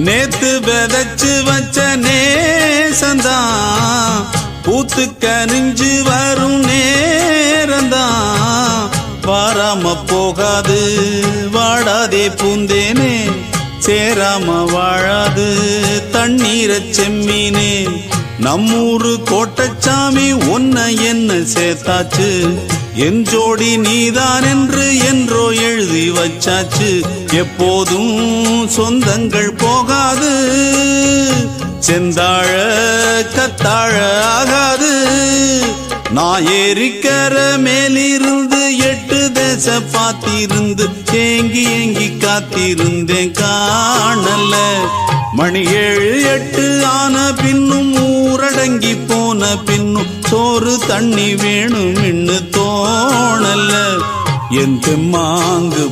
நேத்து விதைச்சு வச்ச நேசந்தான் பூத்து கனிஞ்சு வரும் நேரந்தான். வாராம போகாது வாடாதே பூந்தேனே, சேராம வாழாது தண்ணீர செம்மீனே. நம்மூரு கோட்டச்சாமி உன்னை என்ன சேர்த்தாச்சு, என் ஜோடி நீதான் என்று என்றோ எழுதி வச்சாச்சு. எப்போதும் சொந்தங்கள் போகாது, செந்தாழ கத்தாழ ஆகாது. நான் ஏரிக்கர மேலிருந்து 8 தேச பாத்திருந்து ஏங்கி ஏங்கி காத்திருந்தேன் காணல. மணி 7 8 ஆன பின்னும் ஊரடங்கி போன பின்னும் சோறு தண்ணி வேணும் இன்னு தோணல. என் தெம்மாங்கு